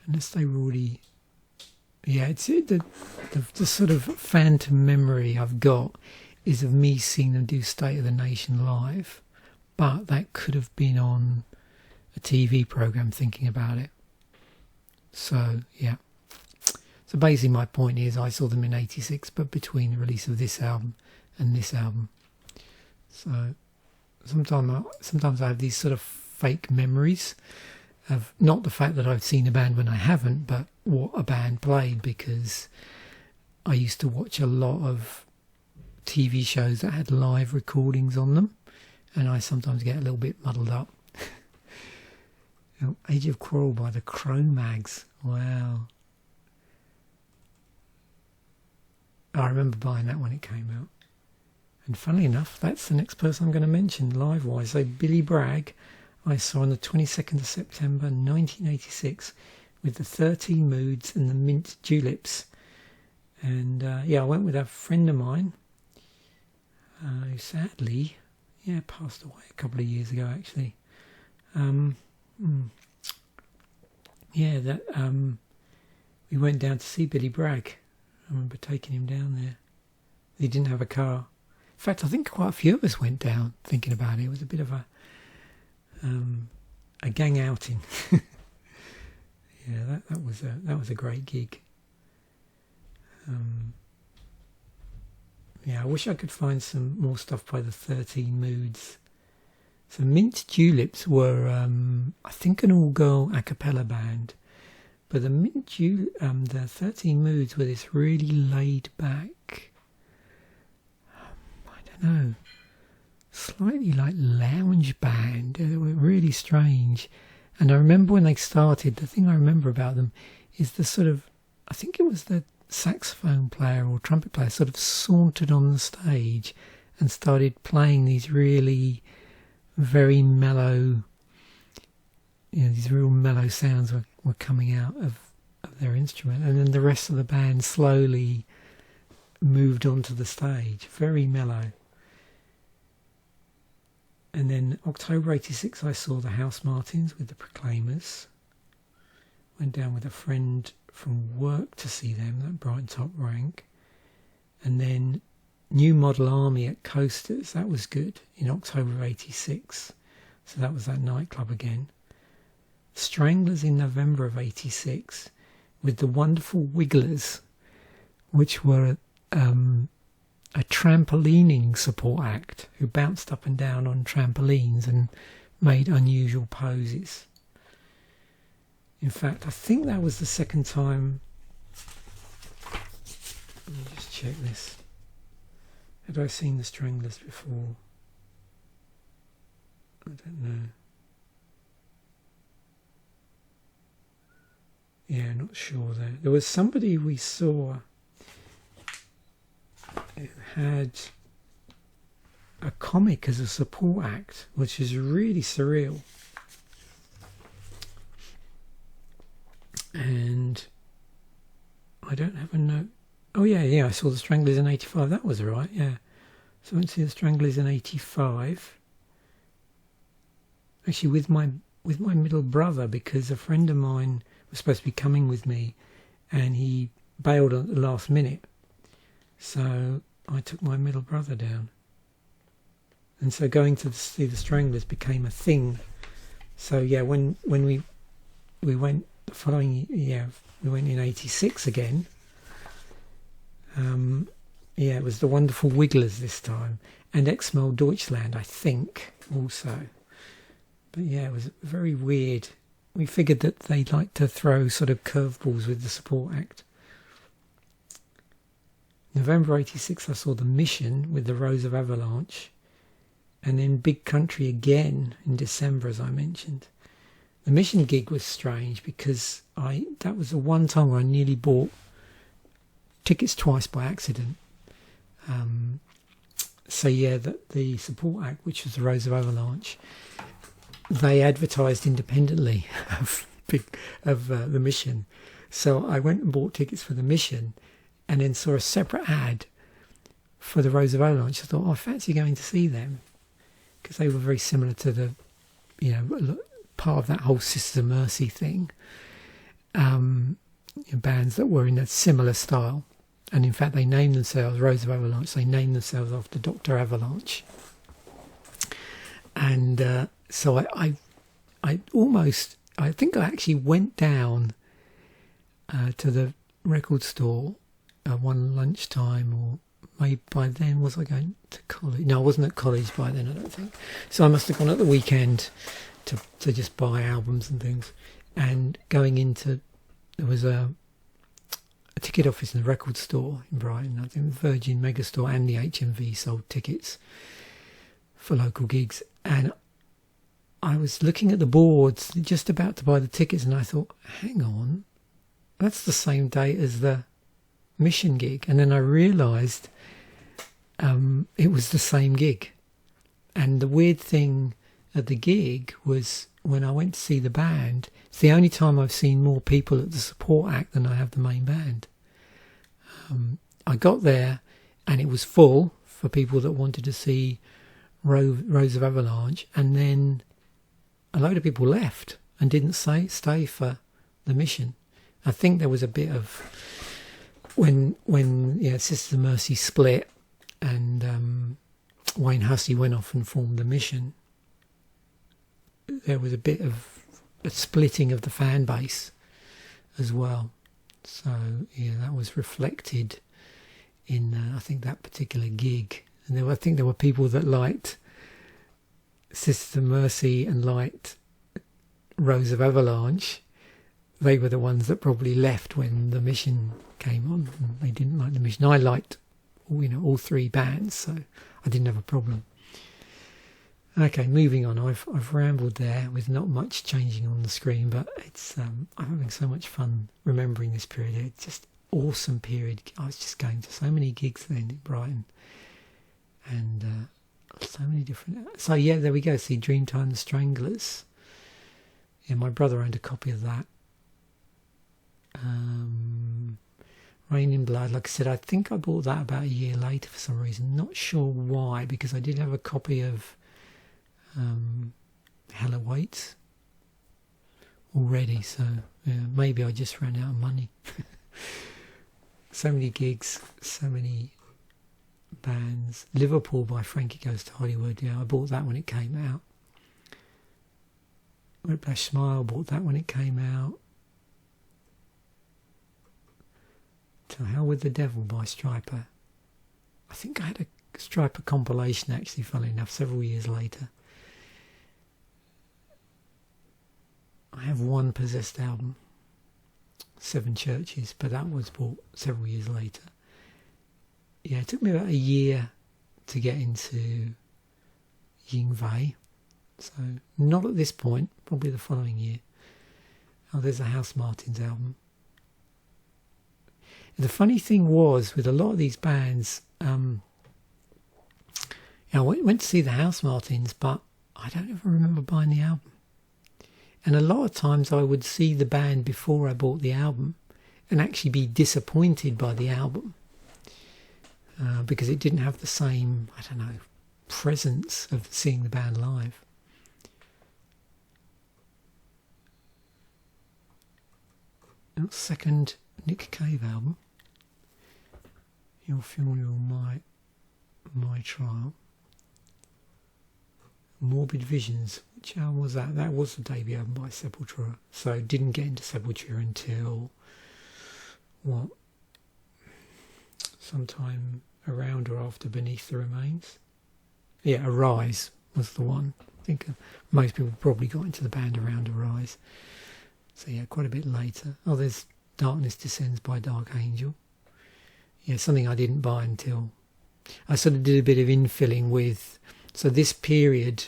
Unless they were already... Yeah, it's the sort of phantom memory I've got is of me seeing them do State of the Nation live, but that could have been on a TV programme thinking about it. So, yeah. So basically my point is I saw them in '86, but between the release of this album and this album. So sometimes I have these sort of fake memories of not the fact that I've seen a band when I haven't, but what a band played, because I used to watch a lot of TV shows that had live recordings on them. and I sometimes get a little bit muddled up. Age of Quarrel by the Cro-Mags. Wow. I remember buying that when it came out. And funnily enough, that's the next person I'm going to mention live-wise. So Billy Bragg, I saw on the 22nd of September 1986 with the 13 Moods and the Mint Juleps. And I went with a friend of mine who sadly, passed away a couple of years ago actually. We went down to see Billy Bragg. I remember taking him down there. He didn't have a car. In fact, I think quite a few of us went down. Thinking about it, it was a bit of a gang outing. that was a great gig. I wish I could find some more stuff by the 13 Moods. So Mint Juleps were, I think, an all-girl a cappella band, but the 13 Moods were this really laid-back, I don't know, slightly like lounge band. They were really strange. And I remember when they started, the thing I remember about them is the sort of, I think it was the saxophone player or trumpet player sort of sauntered on the stage and started playing these really very mellow, these real mellow sounds were coming out of their instrument, and then the rest of the band slowly moved onto the stage, very mellow. And then October 86 I saw the House Martins with the Proclaimers. Went down with a friend from work to see them at Brighton Top Rank. And then New Model Army at Coasters, that was good, in October 86. So that was that nightclub again. Stranglers in November of 86 with the wonderful Wigglers, which were a trampolining support act who bounced up and down on trampolines and made unusual poses. In fact, I think that was the second time. Let me just check this. Had I seen the Stranglers before? I don't know. Yeah, not sure there. There was somebody we saw who had a comic as a support act, which is really surreal. And I don't have a note. Oh yeah, I saw the Stranglers in 85. That was right, yeah. So I went to see the Stranglers in 85. Actually, with my middle brother, because a friend of mine was supposed to be coming with me, and he bailed at the last minute. So I took my middle brother down, and so going to see the Stranglers became a thing. So yeah, when we went the following year, we went in 86 again. It was the wonderful Wigglers this time, and Exmel Deutschland, I think, also. But yeah, it was very weird. We figured that they'd like to throw sort of curveballs with the support act. November 86 I saw The Mission with the Rose of Avalanche, and then Big Country again in December, as I mentioned. The Mission gig was strange because that was the one time where I nearly bought tickets twice by accident. The support act, which was the Rose of Avalanche, they advertised independently of The Mission. So I went and bought tickets for The Mission, and then saw a separate ad for the Rose of Avalanche. I thought, I fancy going to see them, because they were very similar to the, part of that whole Sisters of Mercy thing. Bands that were in a similar style. And in fact, they named themselves Rose of Avalanche. They named themselves after Dr. Avalanche. And so I think I actually went down to the record store one lunchtime, or maybe by then, was I going to college? No, I wasn't at college by then, I don't think. So I must have gone at the weekend to just buy albums and things. And going into, there was a ticket office in the record store in Brighton. I think the Virgin Megastore and the HMV sold tickets for local gigs, and I was looking at the boards, just about to buy the tickets, and I thought, hang on, that's the same date as the Mission gig. And then I realised it was the same gig. And the weird thing at the gig was when I went to see the band, it's the only time I've seen more people at the support act than I have the main band. I got there and it was full for people that wanted to see Rose of Avalanche, and then a load of people left and didn't stay for the Mission. I think there was a bit of when Sisters of Mercy split and Wayne Hussey went off and formed the Mission. There was a bit of a splitting of the fan base as well. So yeah, that was reflected in I think that particular gig. And I think there were people that liked Sisters of Mercy and liked Rose of Avalanche. They were the ones that probably left when the Mission came on. And they didn't like the Mission. I liked, all three bands, so I didn't have a problem. Okay, moving on. I've rambled there with not much changing on the screen, but it's I'm having so much fun remembering this period. It's just awesome period. I was just going to so many gigs then in Brighton, and so many different. So yeah, there we go. See, Dreamtime, the Stranglers. Yeah, my brother owned a copy of that. Rain in Blood, like I said, I think I bought that about a year later for some reason. Not sure why, because I did have a copy of Hell Awaits already, so yeah, maybe I just ran out of money. So many gigs, so many bands. Liverpool by Frankie Goes to Hollywood, yeah, I bought that when it came out. Whiplash Smile, bought that when it came out. To Hell with the Devil by Stryper. I think I had a Stryper compilation actually, funnily enough, several years later. I have one Possessed album, Seven Churches, but that was bought several years later. Yeah, it took me about a year to get into Yngwie, so not at this point, probably the following year. Oh, there's a House Martins album. The funny thing was, with a lot of these bands, I went to see the House Martins, but I don't ever remember buying the album. And a lot of times I would see the band before I bought the album and actually be disappointed by the album because it didn't have the same, presence of seeing the band live. Second Nick Cave album, Your Funeral, My Trial. Morbid Visions, which album was that? That was the debut album by Sepultura, so didn't get into Sepultura until sometime around or after Beneath the Remains. Yeah, Arise was the one. I think most people probably got into the band around Arise. So yeah, quite a bit later. Oh, there's Darkness Descends by Dark Angel. Yeah, something I didn't buy until I sort of did a bit of infilling with. So this period,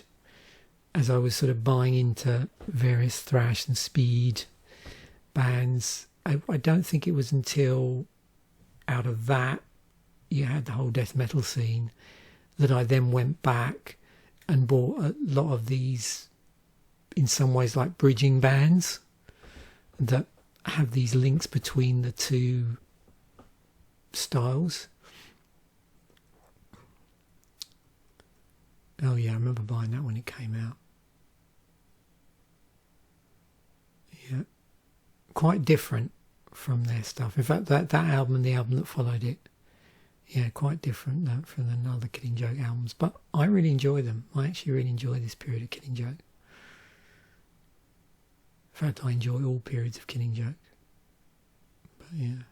as I was sort of buying into various thrash and speed bands, I don't think it was until out of that you had the whole death metal scene that I then went back and bought a lot of these, in some ways like bridging bands that have these links between the two styles. Oh yeah, I remember buying that when it came out. Yeah, quite different from their stuff. In fact, that album and the album that followed it, yeah, quite different from the other Killing Joke albums. But I really enjoy them. I actually really enjoy this period of Killing Joke. In fact, I enjoy all periods of Killing Joke. But yeah.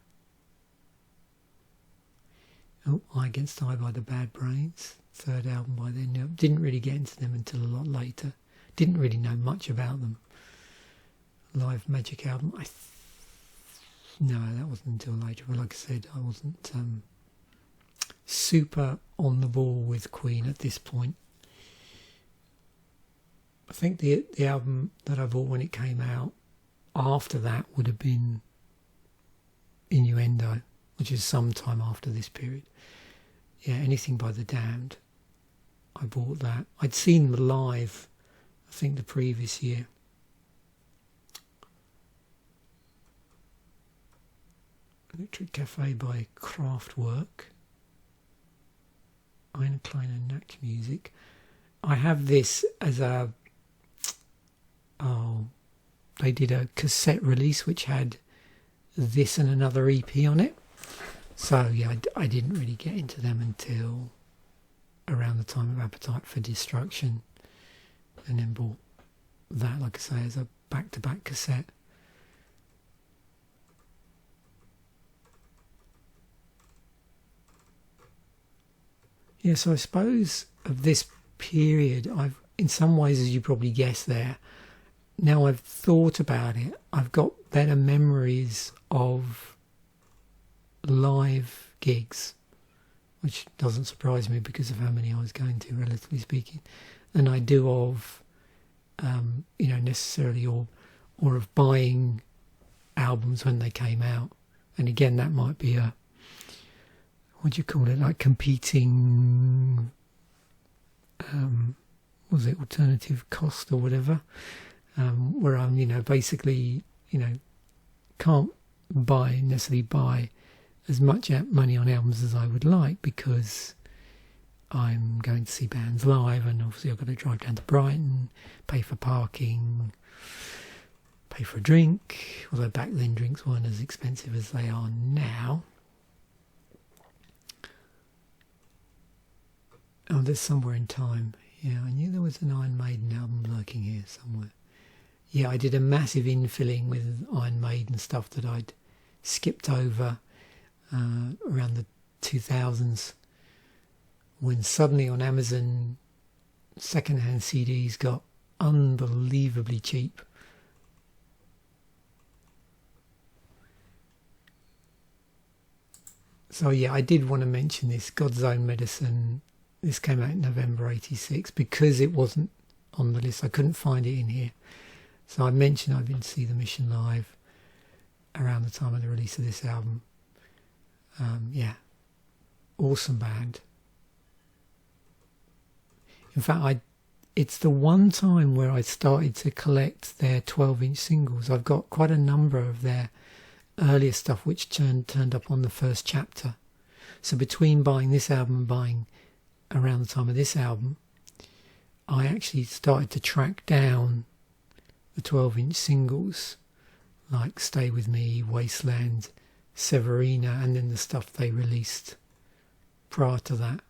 Oh, Eye Against Eye by the Bad Brains, third album by them. Didn't really get into them until a lot later. Didn't really know much about them. Live Magic album, no, that wasn't until later. But like I said, I wasn't super on the ball with Queen at this point. I think the album that I bought when it came out after that would have been Innuendo, which is sometime after this period. Yeah, anything by The Damned. I bought that. I'd seen them live, I think, the previous year. Electric Cafe by Kraftwerk. Eine kleine Nachtmusik. I have this as a... they did a cassette release which had this and another EP on it. So yeah, I didn't really get into them until around the time of Appetite for Destruction, and then bought that, like I say, as a back-to-back cassette. Yeah, so I suppose of this period, I've, in some ways, as you probably guessed there, now I've thought about it, I've got better memories of live gigs, which doesn't surprise me because of how many I was going to, relatively speaking, than I do of, necessarily, or of buying albums when they came out. And again, that might be a, what do you call it, like competing, was it alternative cost or whatever, where I'm, basically, can't necessarily buy as much money on albums as I would like because I'm going to see bands live, and obviously I've got to drive down to Brighton, pay for parking, pay for a drink, although back then drinks weren't as expensive as they are now. Oh, there's Somewhere in Time. Yeah, I knew there was an Iron Maiden album lurking here somewhere. Yeah, I did a massive infilling with Iron Maiden stuff that I'd skipped over around the 2000s, when suddenly on Amazon second-hand CDs got unbelievably cheap. So yeah, I did want to mention this, God's Own Medicine. This came out in November 86 because it wasn't on the list. I couldn't find it in here. So I mentioned I'd been to see The Mission live around the time of the release of this album. Yeah, awesome band. In fact, it's the one time where I started to collect their 12-inch singles. I've got quite a number of their earlier stuff which turned up on the first chapter. So between buying this album and buying around the time of this album, I actually started to track down the 12-inch singles like Stay With Me, Wasteland, Severina, and then the stuff they released prior to that.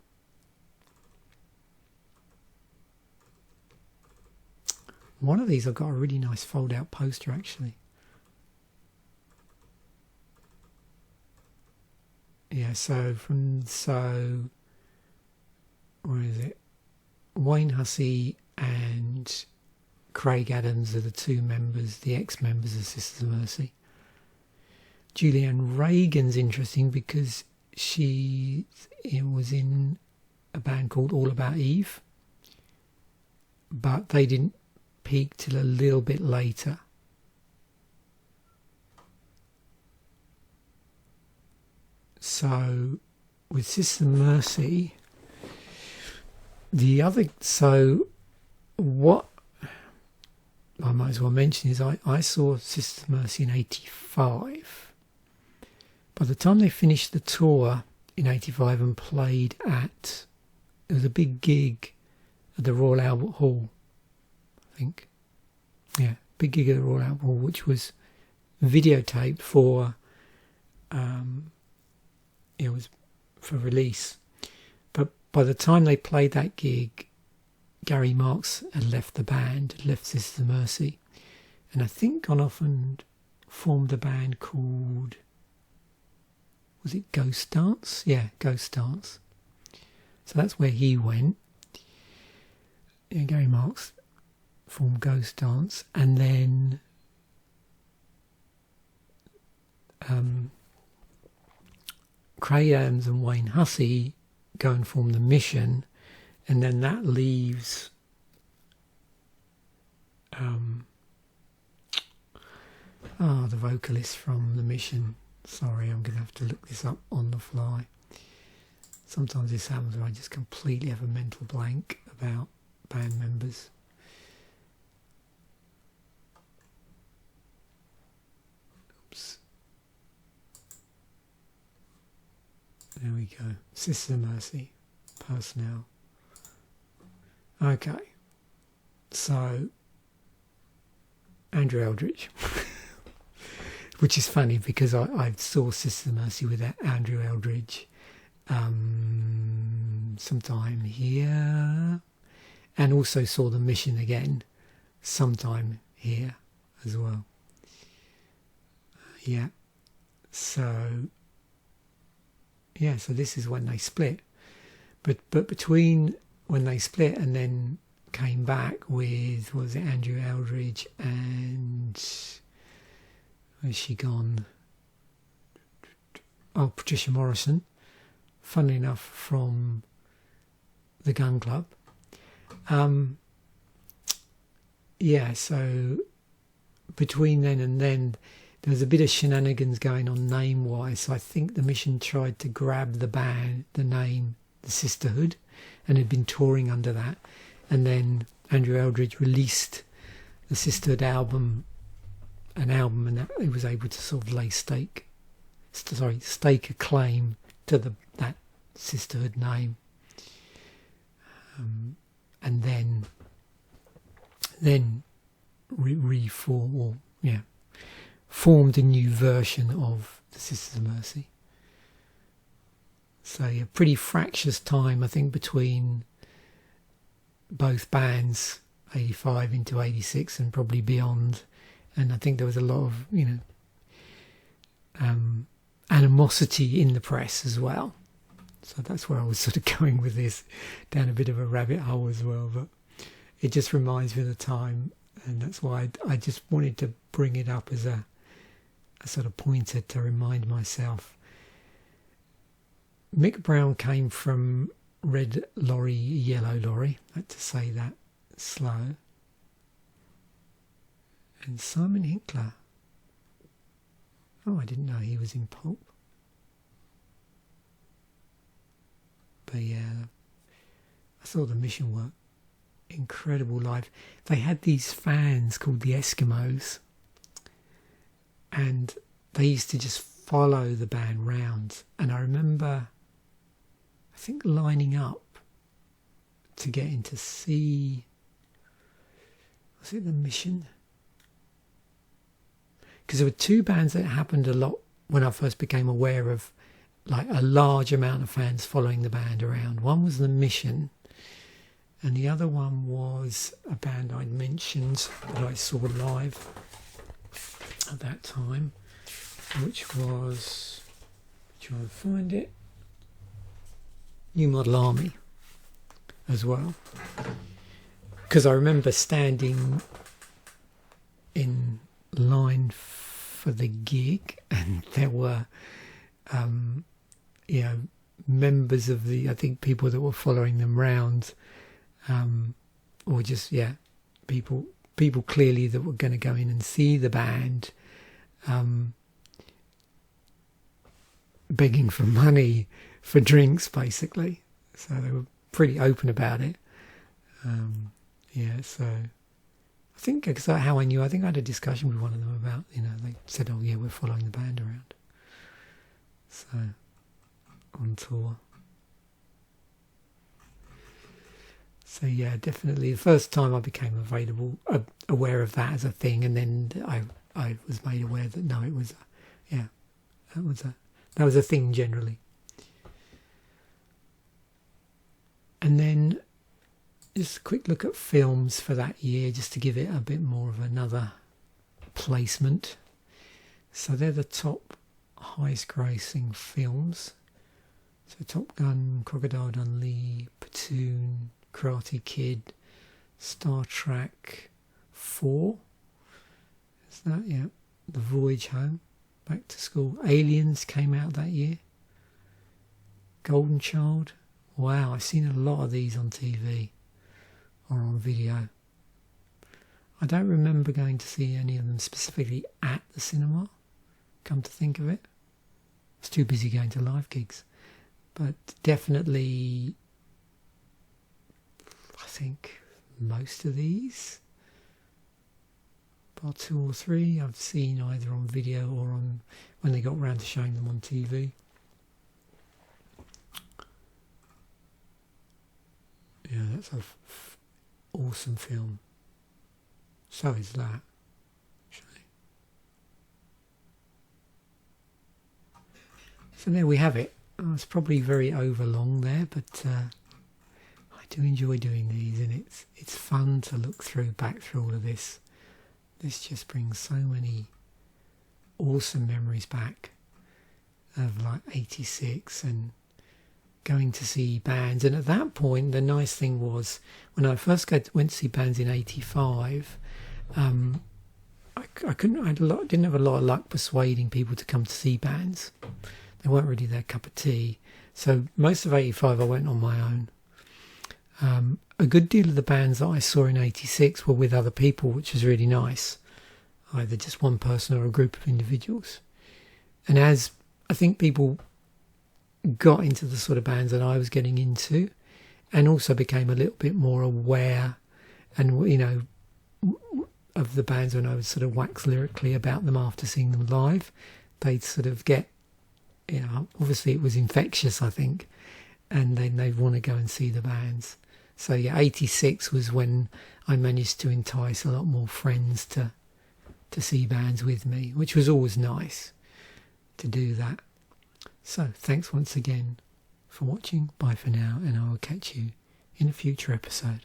One of these I've got a really nice fold-out poster actually. Yeah, where is it? Wayne Hussey and Craig Adams are the two members, the ex-members of Sisters of Mercy. Julianne Reagan's interesting because she was in a band called All About Eve, but they didn't peak till a little bit later. So with Sisters of Mercy, what I might as well mention is I saw Sisters of Mercy in 85. By the time they finished the tour in 85 and played it was a big gig at the Royal Albert Hall, I think. Yeah, big gig at the Royal Albert Hall, which was videotaped for, it was for release. But by the time they played that gig, Gary Marks had left the band, had left Sisters of Mercy, and I think gone off and formed a band called, was it Ghost Dance? Yeah, Ghost Dance. So that's where he went. Yeah, Gary Marks formed Ghost Dance, and then Craig Adams and Wayne Hussey go and form The Mission, and then that leaves the vocalist from The Mission. Sorry, I'm going to have to look this up on the fly. Sometimes this happens where I just completely have a mental blank about band members. Oops. There we go. Sisters of Mercy. Personnel. Okay. So, Andrew Eldridge. Which is funny because I saw Sisters of Mercy with Andrew Eldridge sometime here, and also saw The Mission again sometime here as well. So this is when they split, but between when they split and then came back with, was it Andrew Eldridge and where's she gone? Oh, Patricia Morrison, funnily enough, from the Gun Club. So between then and then, there was a bit of shenanigans going on name-wise. So I think The Mission tried to grab the band, the name, the Sisterhood, and had been touring under that. And then Andrew Eldridge released the Sisterhood album, and it was able to sort of stake a claim to that Sisterhood name, and then formed a new version of the Sisters of Mercy. So a pretty fractious time, I think, between both bands, 85 into 86 and probably beyond. And I think there was a lot of, animosity in the press as well. So that's where I was sort of going with this, down a bit of a rabbit hole as well. But it just reminds me of the time, and that's why I just wanted to bring it up as a sort of pointer to remind myself. Mick Brown came from Red Lorry, Yellow Lorry. I had to say that slow. And Simon Hinkler. Oh, I didn't know he was in Pulp. But yeah, I saw The Mission work. Incredible live. They had these fans called the Eskimos, and they used to just follow the band round. And I remember, I think, lining up to get in to see, was it The Mission? Because there were two bands that happened a lot when I first became aware of a large amount of fans following the band around. One was The Mission, and the other one was a band I'd mentioned that I saw live at that time, which was, try and find it, New Model Army as well. Because I remember standing in line for the gig, and there were members of I think people that were following them round, or just people clearly that were going to go in and see the band, begging for money for drinks basically. So they were pretty open about it. So I think, because how I knew, I think I had a discussion with one of them about, they said, oh yeah, we're following the band around. So, on tour. So yeah, definitely the first time I became aware of that as a thing, and then I was made aware that no, it was, that was a thing generally. And then just a quick look at films for that year, just to give it a bit more of another placement. So they're the top highest grossing films. So Top Gun, Crocodile Dundee, Platoon, Karate Kid, Star Trek 4. Is that, yeah. The Voyage Home, Back to School. Aliens came out that year. Golden Child. Wow, I've seen a lot of these on TV or on video. I don't remember going to see any of them specifically at the cinema, come to think of it. I was too busy going to live gigs. But definitely, I think most of these, about 2 or 3, I've seen either on video or on when they got around to showing them on TV. Yeah, that's an awesome film. So is that, actually. So there we have it. It's probably very overlong there, but I do enjoy doing these, and it's fun to look back through all of this. This just brings so many awesome memories back of like 86 and going to see bands. And at that point, the nice thing was when I first went to see bands in 85, I didn't have a lot of luck persuading people to come to see bands. They weren't really their cup of tea. So most of 85 I went on my own. A good deal of the bands that I saw in 86 were with other people, which was really nice. Either just one person or a group of individuals. And as I think people got into the sort of bands that I was getting into, and also became a little bit more aware and, you know, of the bands when I would sort of wax lyrically about them after seeing them live, they'd sort of get, you know, obviously it was infectious, I think, and then they'd want to go and see the bands. So yeah, 86 was when I managed to entice a lot more friends to see bands with me, which was always nice to do that. So thanks once again for watching. Bye for now, and I will catch you in a future episode.